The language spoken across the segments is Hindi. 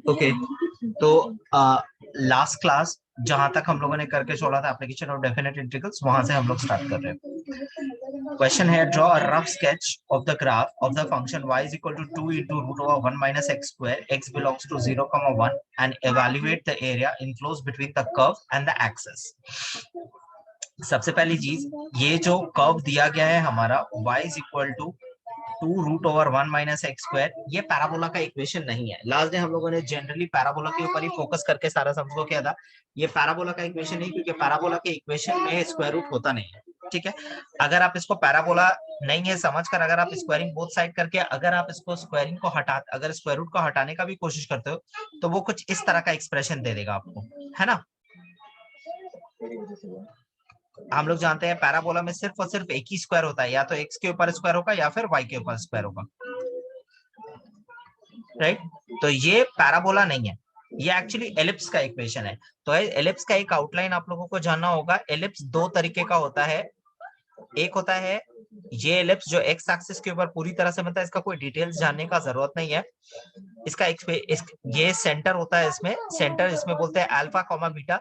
ओके, तो लास्ट क्लास जहां तक हम लोगों ने करके छोड़ा था एप्लीकेशन ऑफ डेफिनेट इंटीग्रल्स, वहां से हम लोग स्टार्ट कर रहे हैं। क्वेश्चन है, draw a rough sketch of the graph of the function y is equal to 2 into root over 1 minus x square, x belongs to 0, 1 and evaluate the area enclosed between the curve and the axis। सबसे पहली चीज, ये जो कर्व दिया गया है हमारा y is equal to 2 root over 1 minus x square, ये पैराबोला का इक्वेशन नहीं है। लास्ट डे हम लोगों ने जनरली पैराबोला के ऊपर ही फोकस करके सारा समझो किया था। ये पैराबोला का इक्वेशन नहीं, क्योंकि पैराबोला के इक्वेशन में स्क्वायर रूट होता नहीं है। ठीक है, अगर आप इसको पैराबोला नहीं है समझकर अगर आप स्क्वायरिंग बोथ साइड करके अगर आप इसको स्क्वायरिंग को अगर स्क्वायर रूट को हटाने का भी कोशिश करते हो तो वो कुछ इस तरह का एक्सप्रेशन दे देगा आपको, है ना। हम लोग जानते हैं पैराबोला में सिर्फ और सिर्फ एक ही स्क्वायर होता है, या तो एक्स के ऊपर स्क्वायर होगा या फिर वाई के ऊपर स्क्वायर होगा, राइट। तो ये पैराबोला नहीं है, ये एक्चुअली एलिप्स का इक्वेशन है। तो एलिप्स का एक आउटलाइन आप लोगों को जानना होगा। एलिप्स दो तरीके का होता है, एक होता है ये एलिप्स जो एक्स एक्सिस के ऊपर पूरी तरह से बनता है, इसका कोई डिटेल्स जानने का जरूरत नहीं है। इसका ये सेंटर होता है, इसमें सेंटर इसमें बोलते हैं अल्फा कॉमा बीटा।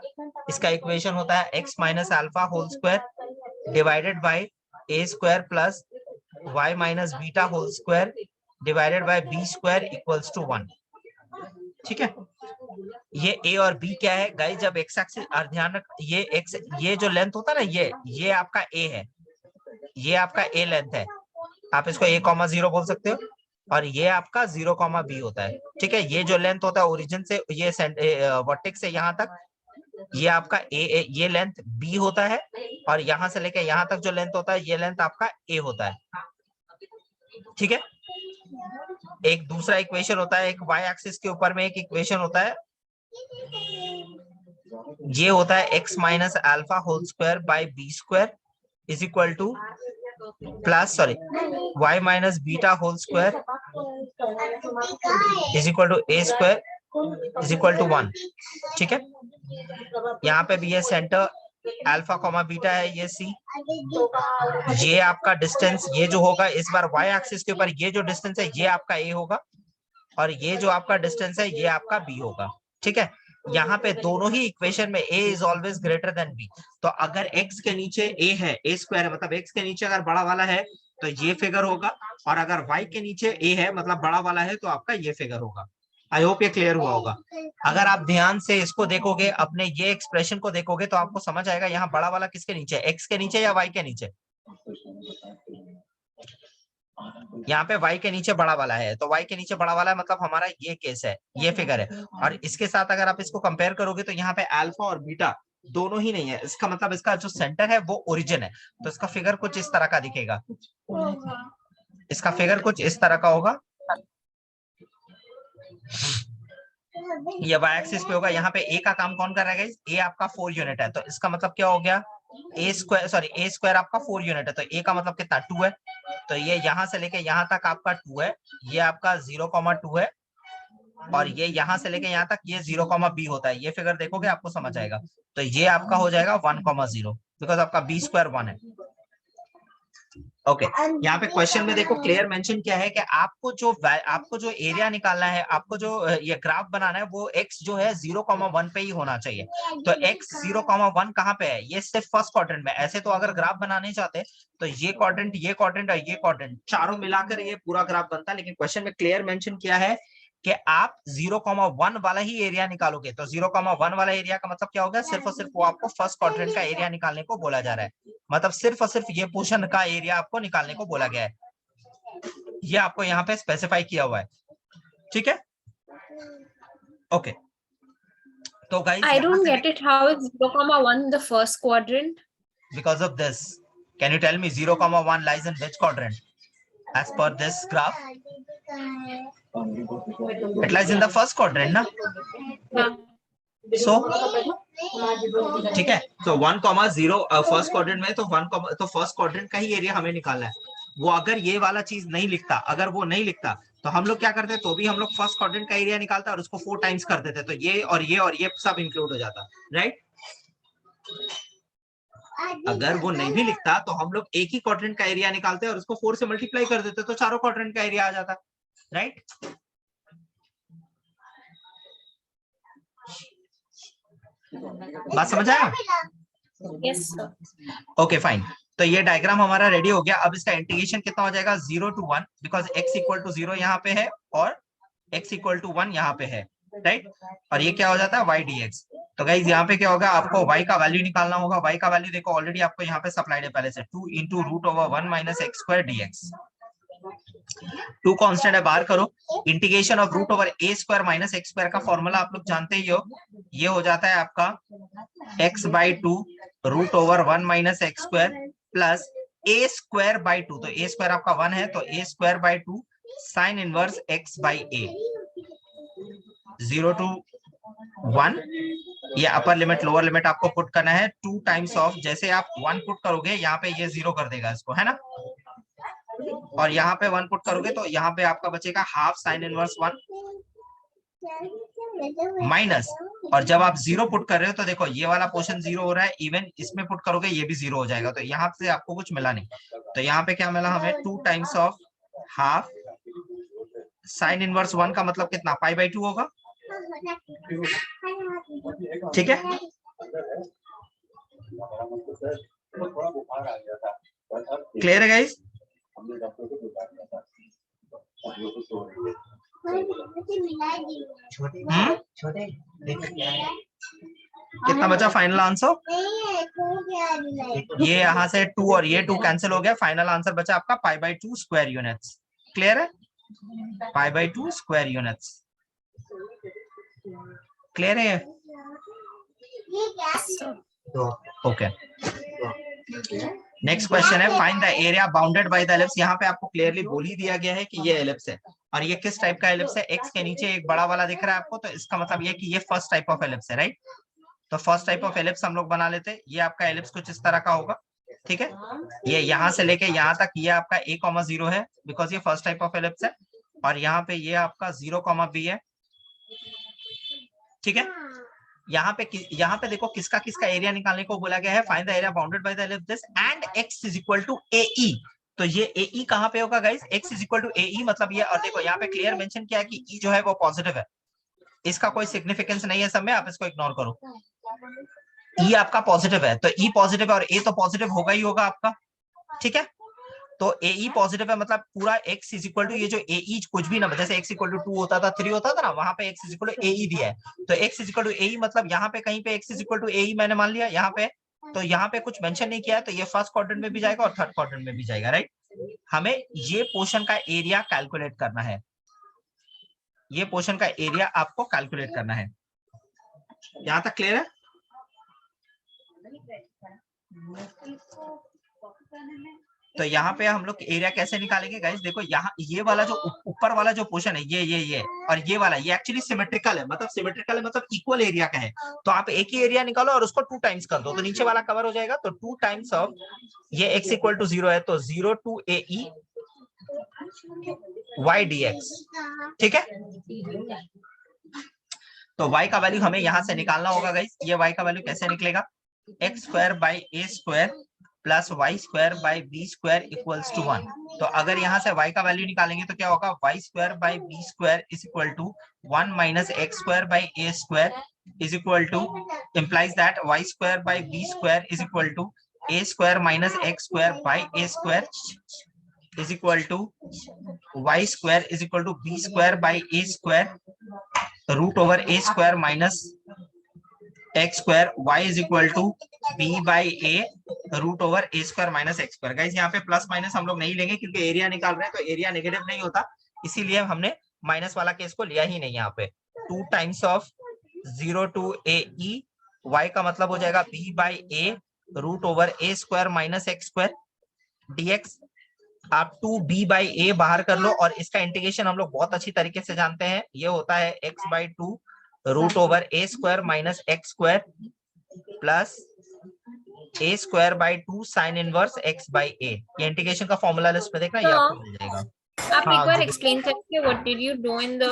इसका इक्वेशन होता है x minus alpha whole square divided by a square plus y minus beta whole square divided by b square equals to 1। ठीक है, ये ए और बी क्या है गाइस, जब एक्स एक्सिस ध्यान रख, ये एक्स, ये जो लेंथ होता है ना, ये आपका ए है, ये आपका ए लेंथ है, आप इसको a कॉमा 0 बोल सकते हो, और ये आपका 0 कॉमा बी होता है। ठीक है, ये जो लेंथ होता है ओरिजिन से ये वर्टेक्स से यहाँ तक, ये आपका ये लेंथ b होता है, और यहाँ से लेके यहाँ तक जो लेंथ होता है ये लेंथ आपका a होता है। ठीक है, एक दूसरा इक्वेशन होता है, एक y एक्सिस के ऊपर में एक इक्वेशन होता है, ये होता है x minus alpha whole square by b square is equal to plus y minus beta whole square is equal to a square is equal to 1। ठीक है, यहाँ पे भी ये सेंटर अल्फा कॉमा बीटा है, ये सी, ये आपका डिस्टेंस, ये जो होगा इस बार y एक्सिस के ऊपर ये जो डिस्टेंस है ये आपका a होगा, और ये जो आपका डिस्टेंस है ये आपका b होगा। ठीक है, यहाँ पे दोनों ही इक्वेशन में a is always greater than b। तो अगर x के नीचे a है, a स्क्वायर है, मतलब x के नीचे अगर बड़ा वाला है तो ये फिगर होगा, और अगर y के नीचे a है मतलब बड़ा वाला है तो आपका ये फिगर होगा। आई होप ये क्लियर हुआ होगा। अगर आप ध्यान से इसको देखोगे, अपने ये एक्सप्रेशन को देखोगे तो आपको समझ आएगा यहाँ बड़ा वाला किसके नीचे है, x के नीचे या y के नीचे। यहाँ पे y के नीचे बड़ा वाला है, तो y के नीचे बड़ा वाला है मतलब हमारा ये केस है, ये फिगर है। और इसके साथ अगर आप इसको कंपेयर करोगे तो यहाँ पे अल्फा और बीटा दोनों ही नहीं है, इसका मतलब इसका जो सेंटर है वो ओरिजिन है, तो इसका फिगर कुछ इस तरह का दिखेगा, इसका फिगर कुछ इस तरह का होगा, ये y एक्सिस पे होगा। यहाँ पे a का काम कौन कर रहा है, a आपका 4 यूनिट है, तो इसका मतलब क्या हो गया, a स्क्वायर आपका 4 यूनिट है, तो a का मतलब कितना 2 है, तो ये यहाँ से लेके यहाँ तक आपका 2 है, ये आपका 0,2 है, और ये यहाँ से लेके यहाँ तक ये 0,b होता है। ये फिगर देखोगे आपको समझ आएगा, तो ये आपका हो जाएगा 1,0 बिकॉज आपका b स्क्वायर 1 है। ओके, यहाँ पे क्वेश्चन में देखो क्लियर मेंशन क्या है कि आपको जो एरिया निकालना है, आपको जो ये ग्राफ बनाना है वो x जो है 0,1 पे ही होना चाहिए। तो x 0,1 कहाँ पे है, ये सिर्फ फर्स्ट क्वाड्रेंट में। ऐसे तो अगर ग्राफ बनाने चाहते तो ये क्वाड्रेंट और ये क्वाड्रेंट चारों मिलाकर ये पूरा ग्राफ बनता है, लेकिन क्वेश्चन में क्लियर मेंशन किया है कि आप 0,1 वाला ही एरिया निकालोगे। तो 0,1 वाला एरिया का मतलब क्या होगा, सिर्फ और सिर्फ वो आपको फर्स्ट क्वाड्रेंट का एरिया निकालने को बोला जा रहा है, मतलब सिर्फ और सिर्फ ये पोर्शन का एरिया आपको निकालने को बोला गया है, ये आपको यहाँ पे स्पेसिफाई किया हुआ है। ठीक है, ओके। तो guys I don't get it, how is 0,1 the first quadrant? Because of this, can you tell me 0,1 lies in which quadrant as per this graph? It lies in the first quadrant ना? So ठीक है, तो 1,0 फर्स्ट क्वाड्रेंट में, तो फर्स्ट क्वाड्रेंट का ही एरिया हमें निकालना है। वो अगर ये वाला चीज नहीं लिखता, अगर वो नहीं लिखता तो हम लोग क्या करते, तो भी हम लोग फर्स्ट क्वाड्रेंट का एरिया निकालता और उसको 4 टाइम्स कर देते, तो ये और ये सब इंक्लूड हो जाता, राइट। अगर वो नहीं भी लिखता तो हम लोग एक ही क्वाड्रेंट का एरिया निकालते और उसको 4 से मल्टीप्लाई कर देते, तो चारों क्वाड्रेंट का एरिया आ जाता, राइट। बात समझ आया? Yes, sir. Okay fine. तो ये डायग्राम हमारा रेडी हो गया। अब इसका इंटीग्रेशन कितना हो जाएगा? 0 to 1, because x equal to 0 यहाँ पे है और x इक्वल टू 1 यहाँ पे है, राइट। और ये क्या हो जाता है? y dx। तो गाइज यहाँ पे क्या होगा? आपको y का वैल्यू निकालना होगा। y का वैल्यू देखो ऑलरेडी आपको यहाँ पे सप्लाइड है पहले से, 2 into root over 1 minus x square dx। 2 constant है, बाहर करो। Integration of root over a square minus x square का फॉर्मूला आप लोग जानते ही हो। ये हो जाता है आपका x by 2 root over 1 minus x square plus a square by 2। तो a स्क्वायर आपका 1 है, तो a square by 2 sine inverse x by a। 0 to 1, ये अपर लिमिट लोअर लिमिट आपको पुट करना है। 2 टाइम्स ऑफ, जैसे आप 1 पुट करोगे यहाँ पे ये 0 कर देगा इसको, है ना। और यहाँ पे 1 पुट करोगे तो यहाँ पे आपका बचेगा हाफ साइन इनवर्स 1 माइनस। और जब आप 0 पुट कर रहे हो तो देखो ये वाला पोर्शन 0 हो रहा है, इवन इसमें पुट करोगे ये भी 0 हो जाएगा। तो यहाँ से आपको कुछ मिला नहीं, तो यहाँ पे क्या मिला हमें? 2 times of half sine inverse 1 का मतलब कितना? पाई बाई 2 होगा, ठीक है। क्लियर है गाइस? कितना बचा फाइनल आंसर? ये यहाँ से 2 और ये 2 कैंसिल हो गया, फाइनल आंसर बचा आपका pi by 2 square units. Clear है? Pi by 2 square units. Clear है? ओके। नेक्स्ट क्वेश्चन है, find the area bounded by the ellipse. यहाँ पे आपको क्लियरली बोल ही दिया गया है कि ये एलिप्स है, और ये किस टाइप का एलिप्स है? एक्स के नीचे एक बड़ा वाला दिख रहा है आपको, तो इसका मतलब ये कि ये फर्स्ट टाइप ऑफ एलिप्स है, राइट। तो फर्स्ट टाइप ऑफ एलिप्स हम लोग बना लेते हैं। ये आपका एलिप्स कुछ इस तरह का होगा, ठीक है। ये यहाँ से लेके यहाँ तक ये आपका a,0 है, बिकॉज ये फर्स्ट टाइप ऑफ एलिप्स है। और यहाँ पे ये आपका 0, b है, ठीक है। यहाँ पे देखो किसका किसका एरिया निकालने को बोला गया है। Find the area bounded by the ellipse this and x is equal to AE। तो ये AE कहाँ पे होगा guys? x is equal to AE मतलब ये, और देखो यहाँ पे क्लियर मेंशन किया है कि E जो है वो पॉजिटिव है, इसका कोई सिग्निफिकेंस नहीं है सब में, आप इसको इग्नोर करो। E आपका पॉजिटिव है, तो E पॉजिटिव है और A तो पॉजिटिव होगा ही होगा आपका, ठीक है। तो AE पॉजिटिव है, मतलब पूरा x इज इक्वल टू ये जो AE कुछ भी ना, जैसे x इक्वल टू 2 होता था, 3 होता था ना, वहां पे x is equal to AE दिया है। तो x is equal to AE मतलब यहाँ पे कहीं पे x is equal to AE मैंने मान लिया यहाँ पे, तो यहाँ पे कुछ मेंशन नहीं किया है, तो ये फर्स्ट क्वाड्रेंट में भी जाएगा और थर्ड क्वाड्रेंट में भी जाएगा, राइट। हमें ये पोर्शन का एरिया कैलकुलेट करना है, ये पोर्शन का एरिया आपको कैलकुलेट करना है। यहाँ तक क्लियर है? तो यहाँ पे हम लोग एरिया कैसे निकालेंगे गाइस? देखो यहाँ ये वाला जो ऊपर वाला जो पोर्शन है ये और ये वाला, ये एक्चुअली सिमेट्रिकल है, मतलब सिमेट्रिकल है मतलब इक्वल एरिया का है। तो आप एक ही एरिया निकालो और उसको 2 टाइम्स कर दो, तो नीचे वाला कवर हो जाएगा। तो 2 टाइम्स ऑफ ये x इक्वल टू 0 है, तो 0 to AE y dx, ठीक है। तो y का वैल्यू हमें यहाँ से निकालना होगा गाइस। ये y का वैल्यू कैसे निकलेगा? x square by a square plus y square by b square equals to 1। तो अगर यहाँ से y का वैल्यू निकालेंगे तो क्या होगा? Y square by b square is equal to 1 minus x square by a square is equal to, implies that y square by b square is equal to a square minus x square by a square is equal to y square is equal to b square by a square root over a square minus x square y is equal to b by a root over a square minus x square. Guys यहाँ पे प्लस माइनस हम लोग नहीं लेंगे क्योंकि एरिया निकाल रहे हैं, तो एरिया नेगेटिव नहीं होता, इसीलिए हमने माइनस वाला केस को लिया ही नहीं। यहाँ पे 2 times of 0 to AE, y का मतलब हो जाएगा b by a root over a square minus x square dx। आप 2b बाई ए बाहर कर लो, और इसका इंटीग्रेशन हम लोग बहुत अच्छी तरीके से जानते हैं, ये होता है x by 2 root over a square minus x square plus a square by 2 sine inverse x by a. ये इंटीग्रेशन का फॉर्मूला लिस्ट में देखना, ये आपको मिल जाएगा। आप एक बार एक्सप्लेन करेंगे what did you do in the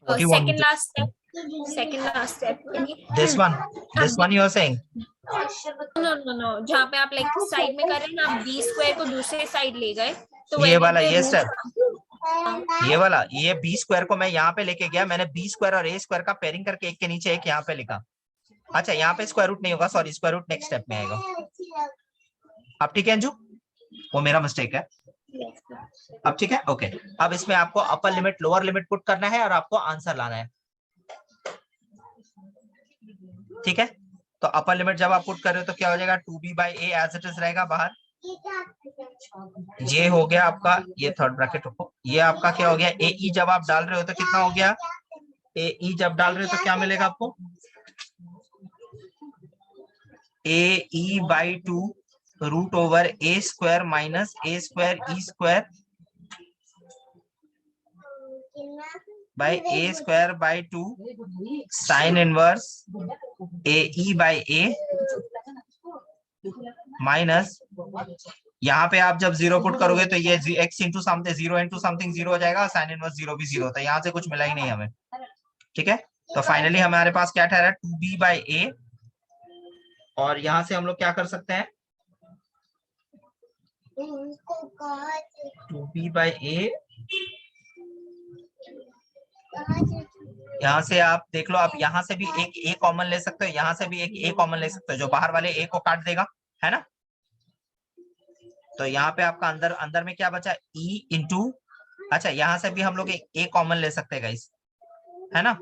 second last step this one you are saying? no जहाँ पे आप लाइक साइड में कर रहे हैं ना, आप b स्क्वायर को दूसरे साइड ले गए, तो ये वाला ये स्टेप ये वाला, ये बी स्क्वायर को मैं यहाँ पे लेके गया, मैंने बी स्क्वायर और ए स्क्वायर का पेयरिंग करके एक के नीचे एक यहाँ पे लिखा। अच्छा यहाँ पे स्क्वायर रूट नहीं होगा, sorry square root next step में आएगा। अब ठीक है अंजू, वो मेरा मिस्टेक है। अब ठीक है, ओके। अब इसमें आपको अपर लिमिट लोअर लिमिट पुट करना है और आपको आंसर लाना है, ठीक है। तो अपर लिमिट जब आप पुट कर रहे हो तो क्या हो जाएगा, 2b/a एज इट इज रहेगा बाहर। ये हो गया आपका, ये थर्ड ब्रैकेट रखो, ये आपका क्या हो गया, ए ई जब आप डाल रहे हो तो कितना हो गया, ए ई जब डाल रहे हो तो क्या मिलेगा आपको, AE/2 root over a square minus a square e square by a square by 2 sine inverse AE/a minus, यहाँ पे आप जब जीरो पुट करोगे तो ये x into something zero into something zero हो जाएगा, साइन इनवर्स जीरो भी जीरो होता है, यहाँ से कुछ मिला ही नहीं हमें, ठीक है। तो फाइनली हमारे पास क्या ठहरा, 2b/a, और यहाँ से हम लोग क्या कर सकते हैं, 2b/a, यहाँ से आप देख लो, आप यहाँ से भी एक a कॉमन ले सकते हो, यहाँ से भी एक a कॉमन ले सकते हो, जो बाहर वाले a को काट देगा, है ना। तो यहाँ पे आपका अंदर अंदर में क्या बचा, e इंटू, अच्छा यहाँ से भी हम लोग एक a कॉमन ले सकते हैं गाइस, है ना।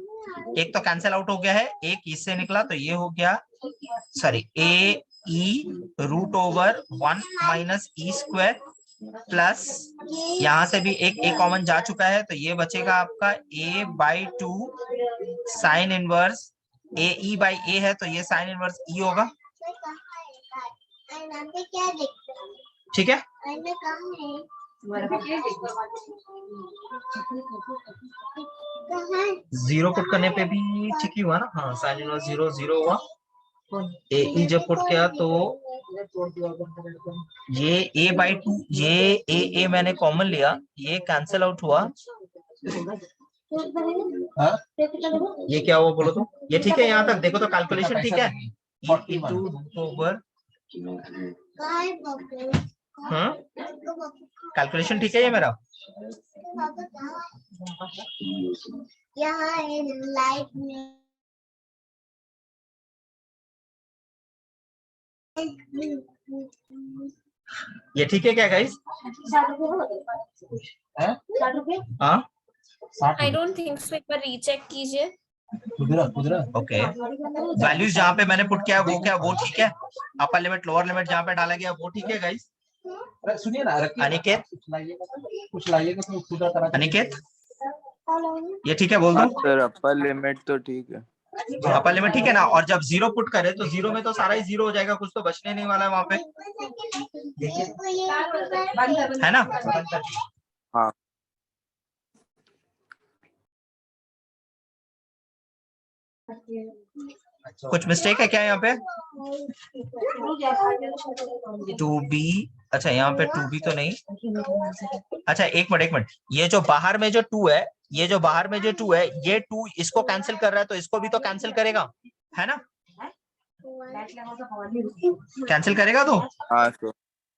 एक तो कैंसिल आउट हो गया है, एक इससे निकला, तो ये हो गया, sorry AE root over 1 minus e square plus, यहाँ से भी एक a कॉमन जा चुका है, तो ये बचेगा आपका a/2 साइन इनवर्स AE/a है, तो ये साइन इनवर्स e होगा, ठीक है। जीरो पुट करने पे भी ठीक ही हुआ ना, हाँ साइन इनवर्स 0 0 हुआ, AE जब पुट किया तो ये a/2, ये a मैंने कॉमन लिया, ये कैंसिल आउट हुआ, ये क्या हुआ बोलो तो, ये ठीक है, यहाँ तक देखो तो कैलकुलेशन ठीक है, e/2 रूट ओवर, हाँ कैलकुलेशन ठीक है ये मेरा, लाइट में ये ठीक है क्या गाइस, हाँ I don't think so, एक बार रीचेक कीजिए। ओके, वैल्यूज जहाँ पे मैंने पुट किया वो क्या, वो ठीक है, अपर लिमिट लोअर लिमिट जहाँ पे डाला गया वो ठीक है गाइस। सुनिए ना, अनिकेत कुछ लाइएगा तो खुदा तरह, अनिकेत ये ठीक है बोल दो सर, अपर लिमिट तो ठीक है, अपर लिमिट ठीक है ना, और जब जीरो पुट करे तो जीरो में तो सारा ही जीरो हो जाएगा, कुछ तो बचने नहीं वाला है वहां पे, है ना। हाँ कुछ मिस्टेक है क्या यहाँ पे, 2b, अच्छा यहाँ पे 2b तो नहीं, अच्छा एक मिनट, ये जो बाहर में जो 2 है, ये जो बाहर में जो 2 है, ये 2 इसको कैंसिल कर रहा है, तो इसको भी तो कैंसिल करेगा, है ना, कैंसिल करेगा तो, हाँ सर,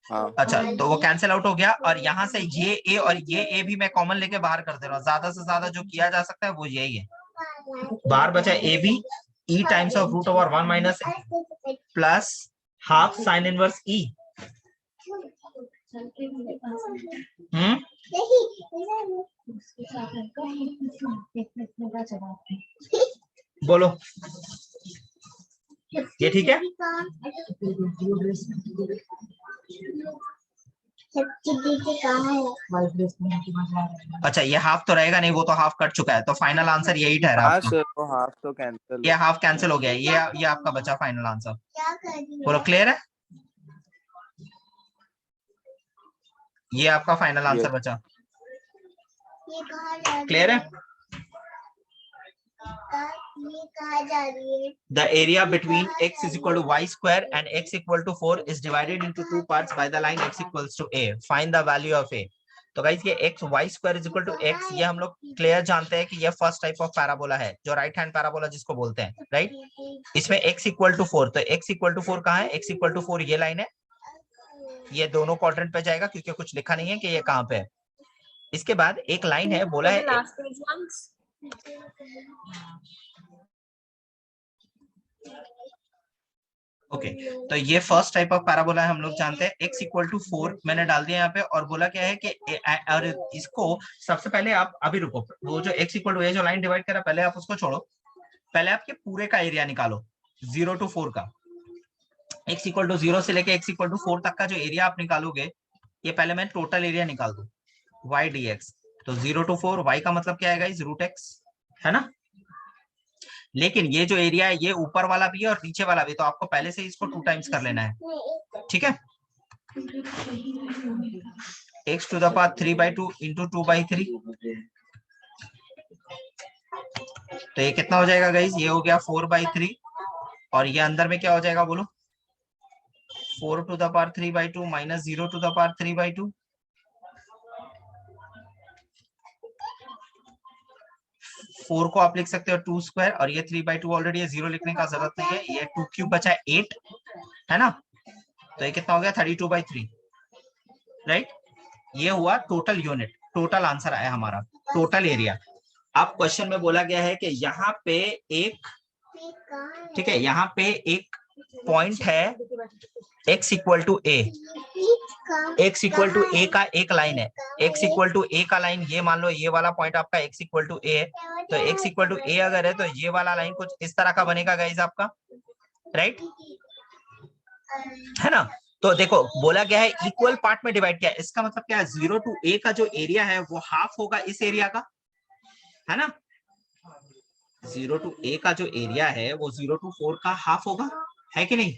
हाँ अच्छा तो वो कैंसिल आउट हो गया, और यहाँ से ये a और ये a भी मैं कॉमन लेके बाहर कर दे रहा हूँ, ज्यादा से ज्यादा जो किया जा सकता है वो यही है, बाहर बचा ab e times of root over 1 minus plus half sine inverse e, बोलो ये ठीक है, अच्छा ये हाफ तो रहेगा नहीं, वो तो हाफ कट चुका है, तो फाइनल आंसर यही ठहरा हाँ आपका, सर, वो हाफ तो कैंसिल, ये हाफ कैंसिल हो गया, ये आपका बचा फाइनल आंसर, बोलो क्लियर है, ये आपका फाइनल आंसर बचा, क्लियर है। The area between x is equal to y square and x equal to 4 is divided into two parts by the line x equals to a. Find the value of a. तो गाइस ये x y square is equal to x, ये हम लोग क्लियर जानते हैं कि ये फर्स्ट टाइप ऑफ पैराबोला है, जो राइट हैंड पैराबोला जिसको बोलते हैं, राइट। इसमें x इक्वल टू 4, तो x इक्वल टू 4 कहाँ है, x इक्वल टू 4 ये लाइन है, ये दोनों क्वाड्रेंट पे जाएगा क्योंकि कुछ लिखा नहीं है कि ये कहाँ पे है, इसके बाद एक लाइन है, बोला है last page ones. ओके तो ये फर्स्ट टाइप ऑफ पैराबोला है, हम लोग जानते हैं x इक्वल टू 4 मैंने डाल दिया यहाँ पे, और बोला क्या है कि और इसको सबसे पहले आप अभी रुको, वो जो x इक्वल टू, ये जो लाइन डिवाइड करा पहले आप उसको छोड़ो, पहले आपके पूरे का एरिया निकालो 0 to 4 का। x इक्वल टू 0 से लेके x इक्वल टू 4 तक का जो एरिया आप निकालोगे, ये पहले मैं टोटल एरिया निकाल दूं y dx, तो 0 to 4 y का मतलब क्या है गाइस, रूट x है ना। लेकिन ये जो एरिया है ये ऊपर वाला भी है और नीचे वाला भी, तो आपको पहले से इसको 2 टाइम्स कर लेना है, ठीक है। x to the power 3/2 into 2/3, तो ये कितना हो जाएगा गाइस, ये हो गया 4/3, और ये अंदर में क्या हो जाएगा बोलो, 4 to the power 3/2 minus 0 to the power 3/2, 4 को आप लिख सकते हो 2 स्क्वायर, और ये 3/2 ऑलरेडी है, 0 लिखने का जरूरत नहीं है, ये 2 क्यूब बचा 8 है ना, तो ये कितना हो गया 32/3, राइट। ये हुआ टोटल यूनिट, टोटल आंसर आया हमारा, टोटल एरिया। अब क्वेश्चन में बोला गया है कि यहाँ पे एक, ठीक है, यहाँ पे एक पॉइंट है x equal to a, x equal to a का एक लाइन है, x इक्वल टू ए का लाइन, ये मान लो ये वाला पॉइंट आपका x इक्वल टू ए है, तो x इक्वल टू ए अगर है तो ये वाला लाइन कुछ इस तरह का बनेगा गाइस आपका, राइट है ना। तो देखो बोला गया है इक्वल पार्ट में डिवाइड किया, इसका मतलब क्या है, 0 to a का जो एरिया है वो हाफ होगा इस एरिया का, है ना। 0 to a का जो एरिया है वो 0 to 4 का हाफ होगा, है कि नहीं।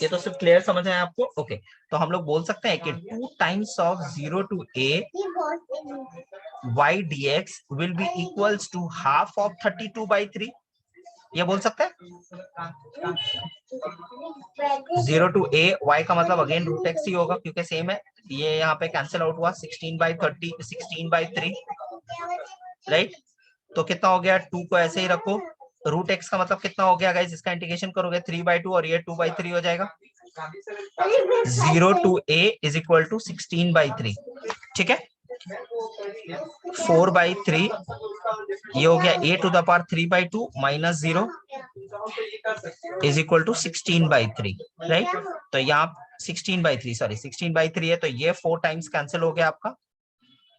ये तो सिर्फ क्लियर समझ आए आपको, ओके। तो हम लोग बोल सकते हैं कि 2 times of 0 to a y dx will be equals to half of 32/3, ये बोल सकते हैं। 0 to a y का मतलब अगेन रूट एक्स ही होगा क्योंकि सेम है, ये यहाँ पे कैंसिल आउट हुआ 16/30 16/3, राइट। तो कितना हो गया, 2 को ऐसे ही रखो, रूट एक्स का मतलब कितना हो गया गाइस, इसका इंटीग्रेशन करोगे 3/2 और ये 2/3 हो जाएगा, 0 to a is equal to 16/3, ठीक है। 4/3 ये हो गया a to the power 3/2 minus 0 is equal to 16/3, right. तो यहाँ 16/3 सॉरी 16/3 है, तो ये 4 टाइम्स कैंसिल हो गया आपका,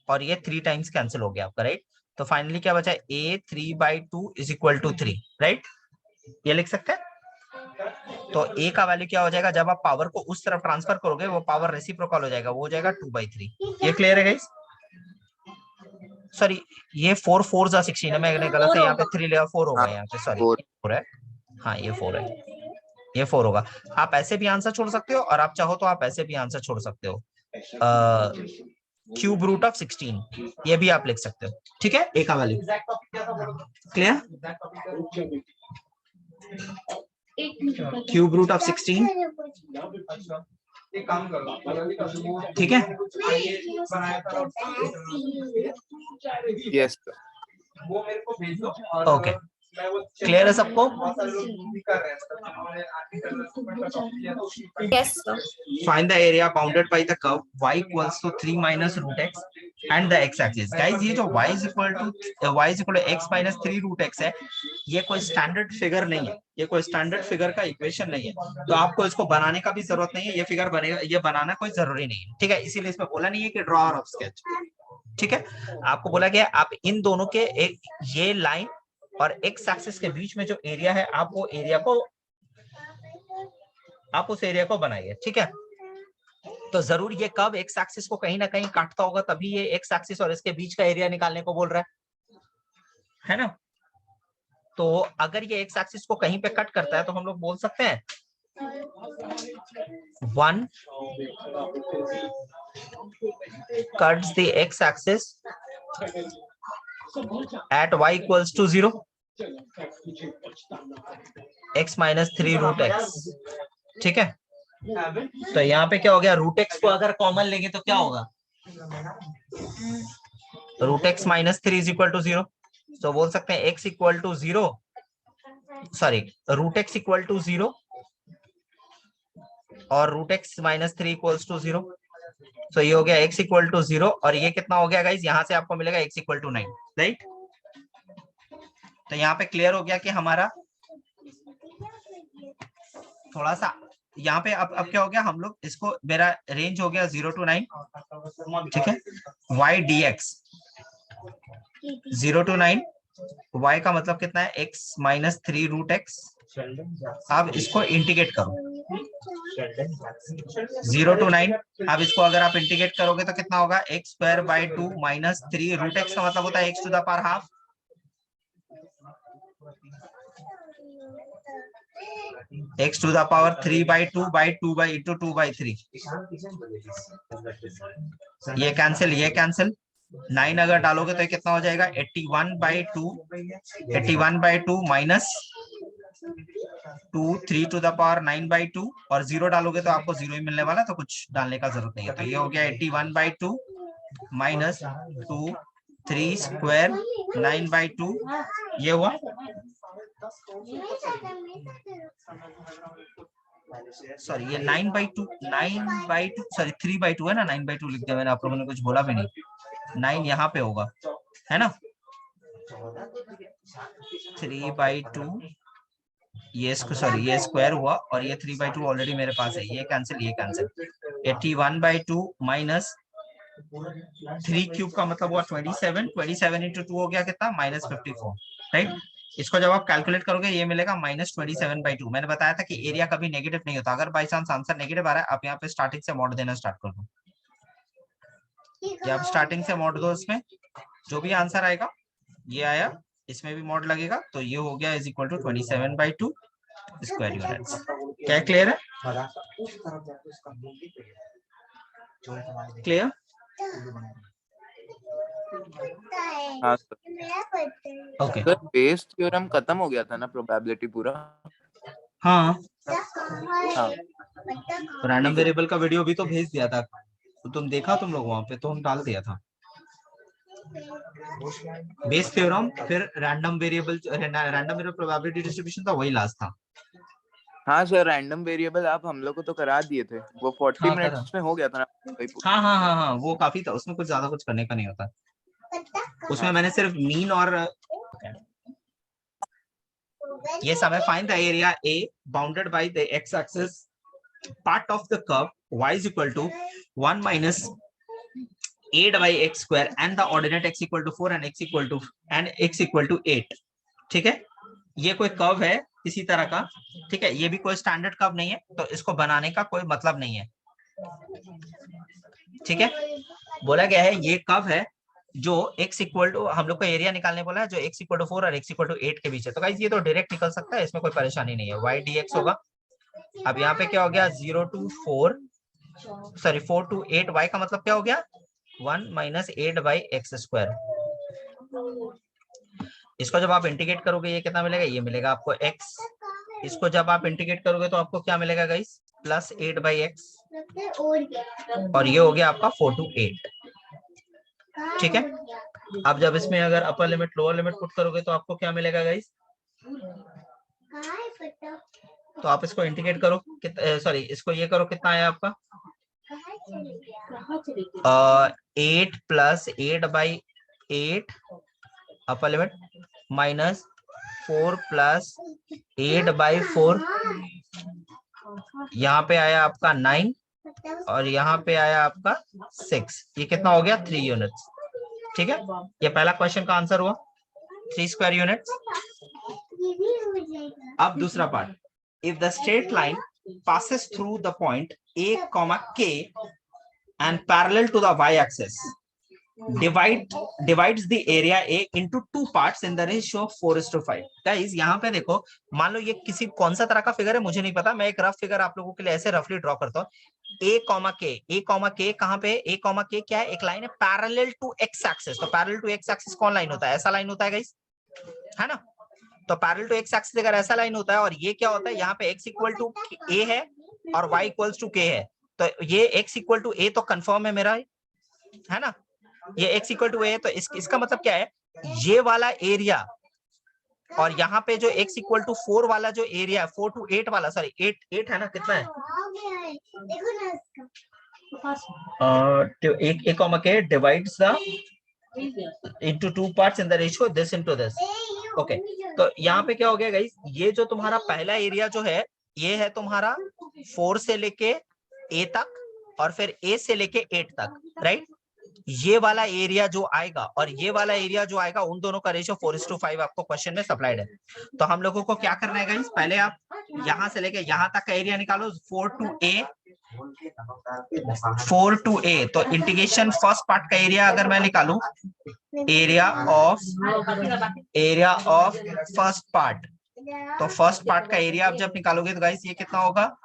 और ये 3 टाइम्स कैंसिल हो गया आपका, राइट। तो फाइनली क्या बचा, a 3/2 is equal to 3, right, ये लिख सकते हैं। तो a का वैल्यू क्या हो जाएगा, जब आप पावर को उस तरफ ट्रांसफर करोगे वो पावर रेसिप्रोकल हो जाएगा, वो हो जाएगा 2/3, ये क्लियर है गाइस। सॉरी ये 4 4 जा 16 है, मैंने गलत से यहाँ पे 3 लिया, 4 होगा यहाँ पे, सॉरी 4 है, हाँ ये 4 है, ये 4 होगा। आप ऐसे भी आंसर छोड़ सकते हो और आप चाहो तो आप ऐसे भी आंसर छोड़ सकते हो, क्यूब रूट ऑफ 16 ये भी आप लिख सकते हो, ठीक है। ए का value clear, cube root of 16, ठीक है। यस ओके क्लियर है सबको। Yes, sir. Find the area bounded by the curve y equals to 3 minus root x and the x axis. Guys ये जो y is equal to x minus 3 root x है, ये कोई स्टैंडर्ड फिगर नहीं है, ये कोई स्टैंडर्ड फिगर का इक्वेशन नहीं है, तो आपको इसको बनाने का भी जरूरत नहीं है, ये फिगर बनेगा, ये बनाना कोई जरूरी नहीं है, ठीक है। इसीलिए इसमें बोला नहीं है कि ड्रॉ और स्केच, ठीक है। आपको बोला गया आप इन दोनों के ये लाइन और एक्स एक्सिस के बीच में जो एरिया है, आप वो एरिया को, आप उस एरिया को बनाइए, ठीक है। तो जरूर ये कर्व एक्स एक्सिस को कहीं ना कहीं काटता होगा, तभी ये एक्स एक्सिस और इसके बीच का एरिया निकालने को बोल रहा है ना। तो अगर ये एक्स एक्सिस को कहीं पे कट करता है तो हम लोग बोल सकते हैं 1 cuts the x axis at y equals to 0 x minus 3 root x, ठीक है। तो यहाँ पे क्या हो गया, रूट एक्स को अगर कॉमन लेंगे तो क्या होगा, root x minus 3 is equal to 0, तो बोल सकते हैं x equal to 0, sorry root x equal to 0 और root x minus 3 equals to 0, तो ये हो गया x इक्वल टू 0 और ये कितना हो गया गाइज, यहाँ से आपको मिलेगा x इक्वल टू 9, राइट। तो यहाँ पे क्लियर हो गया कि हमारा थोड़ा सा यहाँ पे अब क्या हो गया, हम लोग इसको, मेरा रेंज हो गया 0 to 9, ठीक है। y dx 0 to 9, y का मतलब कितना है, x माइनस 3 रूट एक्स। अब इसको इंटीग्रेट करो 0 to 9, अब इसको अगर आप इंटीग्रेट करोगे तो कितना होगा, x square by 2 minus 3 root x का मतलब होता है x to the power half, x to the power 3 by 2 by 2 by into 2 by 3, ये कैंसिल 9 अगर डालोगे तो ये कितना हो जाएगा, 81 by 2 minus 2 3 to the power 9 by 2 और 0 डालोगे तो आपको 0 ही मिलने वाला, तो कुछ डालने का जरूरत नहीं है। तो ये हो गया 81 by 2 माइनस 2 3 स्क्वायर 9 by 2, ये हुआ। सॉरी ये 9 by 2 सॉरी 3 by 2 है ना, 9 by 2 लिख दिया मैंने, आप लोगों ने कुछ बोला भी नहीं, 9 यहाँ पे होगा, है ना। 3 by 2 ये स्क्वायर हुआ और ये 3 by 2 ऑलरेडी मेरे पास है, ये कैंसिल 81 by 2 माइनस 3 क्यूब का मतलब हुआ 27 इंटू 2 हो गया कितना, माइनस 54, राइट। इसको जब आप कैलकुलेट करोगे ये मिलेगा माइनस 27 by 2। मैंने बताया था कि एरिया कभी नेगेटिव नहीं होता, अगर बाई चांस आंसर नेगेटिव आ रहा है, आप यहाँ पे स्टार्टिंग से मॉड देना स्टार्ट कर दो, या आप स्टार्टिंग से मॉड दो, इसमें जो भी आंसर आएगा, ये आया, इसमें भी मॉड लगेगा, तो ये हो गया is equal to 27 by 2 square units. क्या क्लियर है? क्लियर? हाँ sir. Okay sir Bayes theorem खत्म हो गया था ना, प्रोबेबिलिटी पूरा। हाँ, हाँ रैंडम वेरिएबल का वीडियो भी तो भेज दिया था, तो तुम देखा तुम लोग वहां पे, तो हम डाल दिया था बेस थ्योरम, फिर रैंडम वेरिएबल प्रोबेबिलिटी डिस्ट्रीब्यूशन था, वही लास्ट था। हाँ सर, रैंडम वेरिएबल आप हम लोग को तो करा दिए थे, वो 40 हाँ, मिनट्स में हो गया था ना। हाँ, वो काफी था, उसमें कुछ ज्यादा कुछ करने का नहीं होता, उसमें मैंने सिर्फ मीन और ये सब है। Find the area A bounded by the x axis part of the curve y is equal to 1 minus 8 by x square and the ordinate x equal to 4 and x equal to 8। ठीक है, ये कोई कर्व है किसी तरह का, ठीक है, ये भी कोई स्टैंडर्ड कर्व नहीं है, तो इसको बनाने का कोई मतलब नहीं है, ठीक है। बोला गया है ये कर्व है जो x इक्वल टू, हम लोग को एरिया निकालने बोला है, जो x इक्वल टू 4 और x इक्वल टू 8 के बीच है, तो गाइस ये तो डायरेक्ट निकल सकता है, इसमें कोई परेशानी नहीं है, y dx होगा। अब यहाँ पे क्या हो गया, 0 to 4 to 8, y का मतलब क्या हो गया, 1 minus 8 by x स्क्वायर। इसको जब आप इंटीग्रेट करोगे ये कितना मिलेगा, ये मिलेगा आपको x। इसको जब आप इंटीग्रेट करोगे तो आपको क्या मिलेगा गाइस, प्लस 8 by x, और ये हो गया आपका 4 to 8, ठीक है। अब जब इसमें अगर अपर लिमिट लोअर लिमिट पुट करोगे तो आपको क्या मिलेगा गाइस, तो आप इसको इंटीग्रेट करो, सॉरी इसको ये करो, कितना आया आपका 8 plus 8 by 8 upper limit minus 4 plus 8 by 4, यहाँ पे आया आपका 9 और यहाँ पे आया आपका 6, ये कितना हो गया 3 यूनिट्स, ठीक है। ये पहला क्वेश्चन का आंसर हुआ 3 स्क्वायर यूनिट्स। अब दूसरा part, if the straight line passes through the point A, K and parallel to the y-axis divides the area A into two parts in the ratio of 4:5। Guys यहाँ पे देखो, मान लो ये किसी कौन सा तरह का फिगर है मुझे नहीं पता, मैं एक रफ फिगर आप लोगों के लिए ऐसे रफली ड्रॉ करता हूँ। A, K कहाँ पे, A, K क्या है, एक लाइन है पैरेलल टू x एक्सिस। तो पैरेलल टू x एक्सिस कौन लाइन होता है, ऐसा लाइन होता है गाइस, है ना। तो पैरेलल टू x एक्सिस अगर ऐसा लाइन होता है, और ये क्या होता है, यहाँ पे x इक्वल टू a है और y इक्वल्स टू k है, तो ये x इक्वल टू a तो कंफर्म है मेरा, है ना, ये x इक्वल टू a, तो इसका मतलब क्या है, ये वाला एरिया और यहाँ पे जो x इक्वल टू 4 वाला जो एरिया, 4 to 8 वाला, सॉरी 8 है ना, कितना है एक कॉमा के divides the into two parts in the ratio this into this. Okay तो यहाँ पे क्या हो गया गाइस, ये जो तुम्हारा पहला एरिया जो है ये है तुम्हारा 4 से लेके A तक और फिर A से लेके 8 तक, राइट। ये वाला एरिया जो आएगा और ये वाला एरिया जो आएगा उन दोनों का रेशियो 4:5 आपको क्वेश्चन में सप्लाइड है। तो हम लोगों को क्या करना है गाइस, पहले आप यहाँ से लेके यहाँ तक का एरिया निकालो 4 to A। तो इंटीग्रेशन फर्स्ट पार्ट का एरिया अगर मैं निकालूं, एरिया ऑफ फर्स्ट पार्ट, तो फर्स्ट पार्ट का एरिया आप जब निकालोगे तो गाइस ये कितना होगा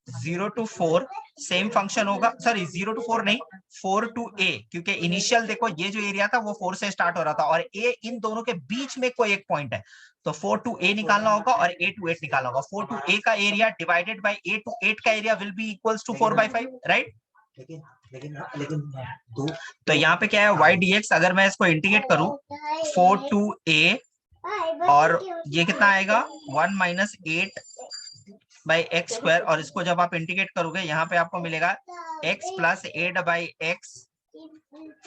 0 to 4 सेम फंक्शन होगा, सॉरी 0 to 4 नहीं 4 to A, क्योंकि इनिशियल देखो ये जो एरिया था वो 4 से स्टार्ट हो रहा था और A इन दोनों के बीच में कोई एक पॉइंट है, तो 4 to A निकालना होगा और A to 8 निकालना होगा। 4 to A का area divided by A to 8 का area will be equals to 4/5, right. तो यहाँ पे क्या है y dx, अगर मैं इसको इंटीग्रेट करूं 4 to A और ये कितना आएगा 1 minus 8 by x स्क्वायर, और इसको जब आप इंटीग्रेट करोगे यहाँ पे आपको मिलेगा x plus 8 by x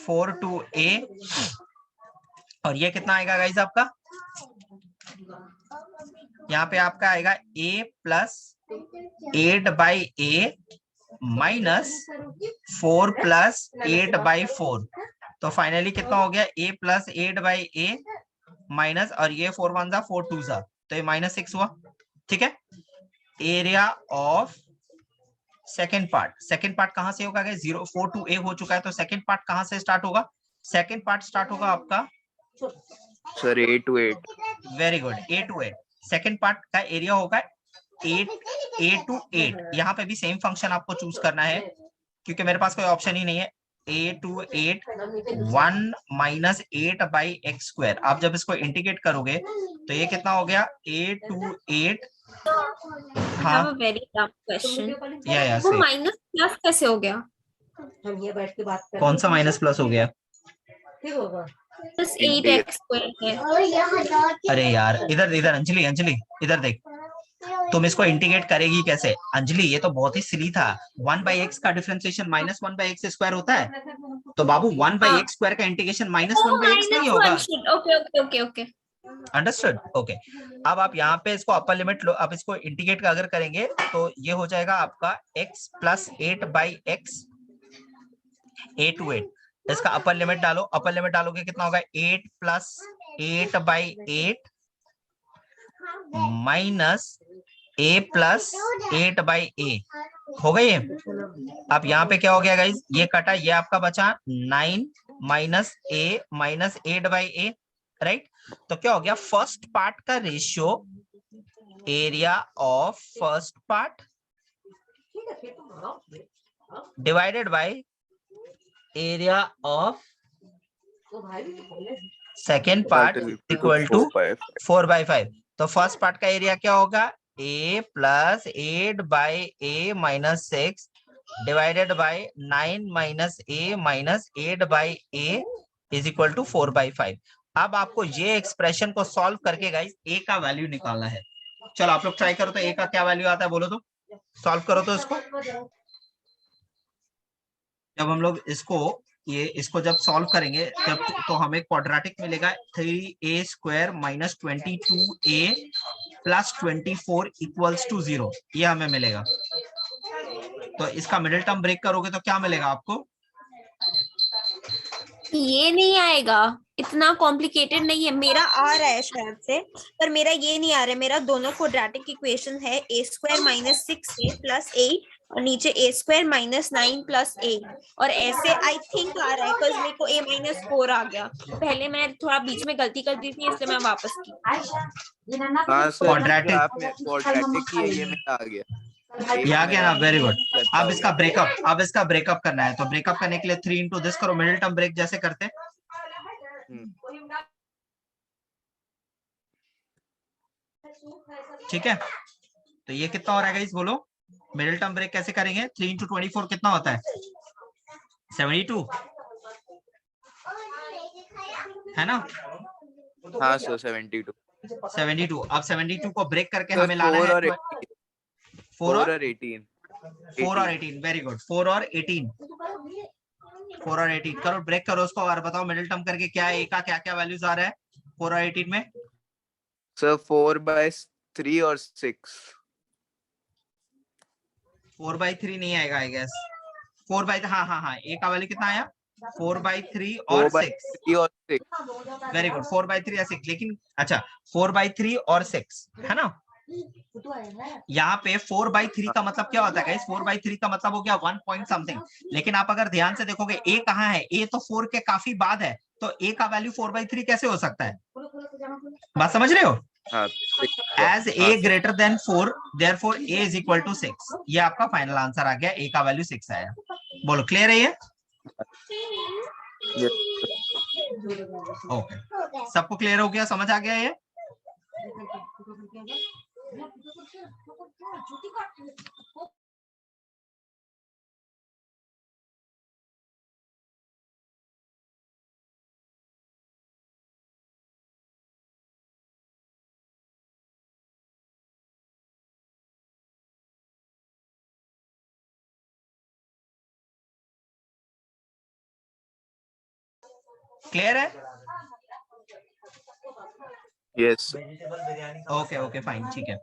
4 to A, और ये कितना आएगा गाइस आपका, यहाँ पे आपका आएगा A plus 8 by A minus 4 plus 8 by 4, तो फाइनली कितना हो गया A plus 8 by A minus, और ये 4 1 जा 4 2 जा, तो ये -6 हुआ, ठीक है। एरिया ऑफ सेकेंड पार्ट कहां से होगा, 4 to A हो चुका है, तो सेकेंड पार्ट कहां से स्टार्ट होगा, सेकेंड पार्ट स्टार्ट होगा आपका sir A to 8। Very good, A to 8। Second part का एरिया होगा 8 A to 8। यहाँ पे भी सेम फंक्शन आपको चूज करना है क्योंकि मेरे पास कोई ऑप्शन ही नहीं है। A to 8 1 minus 8 by x square, आप जब इसको इंटीग्रेट करोगे तो ये कितना हो गया A to 8। हाँ वेरी टफ क्वेश्चन, या वो माइनस प्लस कैसे हो गया, हम ये बैठ के बात कर कौन सा माइनस प्लस हो गया, ठीक होगा। प्लस 8x स्क्वायर है। अरे यार इधर अंजलि इधर देख, तुम इसको इंटीग्रेट करेगी कैसे अंजलि, ये तो बहुत ही सिली था। 1/x का डिफरेंशिएशन -1/x स्क्वायर होता है, तो बाबू 1/x स्क्वायर का इंटीग्रेशन -1/x नहीं होगा। Okay understood, okay. अब आप यहाँ पे इसको अपर लिमिट लो, आप इसको इंटीग्रेट अगर करेंगे तो ये हो जाएगा आपका x plus 8/x A to 8, इसका अपर लिमिट डालो, अपर लिमिट डालोगे कितना होगा 8 plus 8/8 minus A plus 8/A हो गई है। अब यहाँ पे क्या हो गया गाइस, ये कटा, ये आपका बचा 9 minus A minus 8/A, right. तो क्या हो गया, फर्स्ट पार्ट का ratio area of first part divided by area of second part equal to 4/5। तो फर्स्ट पार्ट का एरिया क्या होगा, A plus 8/A minus 6 divided by 9 minus A minus 8/A is equal to 4/5। अब आपको ये एक्सप्रेशन को सॉल्व करके गाइस A का वैल्यू निकालना है। चलो आप लोग ट्राई करो तो A का क्या वैल्यू आता है, बोलो तो, सॉल्व करो तो इसको। जब हम लोग इसको जब सॉल्व करेंगे तब तो हमें क्वाड्रेटिक मिलेगा 3A square minus 22A plus 24 equals to 0, ये हमें मिलेगा। तो इसका मिडिल टर्म ब्रेक करोगे तो क्या मिलेगा आपको, ये नहीं आएगा, इतना कॉम्प्लिकेटेड नहीं है। मेरा आ रहा है शायद से, पर मेरा ये नहीं आ रहा है। मेरा दोनों क्वाड्रेटिक इक्वेशन है A square minus 6A plus 8 और नीचे A स्क्वायर माइनस 9 प्लस 8, और ऐसे आई थिंक आ रहा है बिकॉज मेरे को A माइनस 4 आ गया। पहले मैं थोड़ा बीच में गलती कर दी थी इसलिए मैं वापस की। क्वाड्रेटिक की ये में आ गया, यहाँ क्या ना, वेरी गुड। अब इसका ब्रेकअप करना है, तो ब्रेकअप करने के लिए 3 into दिस करो, मिडिल टर्म ब्रेक जैसे करते। ठीक है, तो ये कितना हो रहा है गाइस, बोलो मिडिल टर्म ब्रेक कैसे करेंगे। 3 into 24 कितना होता है, 72 है ना। हाँ सर 72। अब 72 को ब्रेक करके हमें लाना है 4 और 18, वेरी गुड, 4 और 18। 4 और 18 करो, ब्रेक करो उसको और बताओ मिडिल टर्म करके क्या है, ए का क्या क्या वैल्यूज आ रहा है 4 और 18 में। सर 4/3 और 6। 4/3 नहीं आएगा आई गेस, 4/, हाँ, ए का वैल्यू कितना आया 4/3 और 6। 4/3 और 6। वेरी गुड, 4/3 या 6, लेकिन अच्छा 4/3 और 6 है ना। यहाँ पे 4/3 का मतलब क्या होता है गाइस, 4/3 का मतलब हो गया 1 पॉइंट समथिंग। लेकिन आप अगर ध्यान से देखोगे ए कहाँ है, ए तो 4 के काफी बाद है, तो ए का वैल्यू 4/3 कैसे हो सकता है, बात समझ रहे हो। हाँ as a greater than 4 therefore a is equal to 6, ये आपका फाइनल आंसर आ गया, ए का वैल्यू 6 आया। बोलो क्लियर है ये। ओके, सबको क्लियर हो गया, समझ आ गया ये। क्लियर है। यस। ओके फाइन, ठीक है।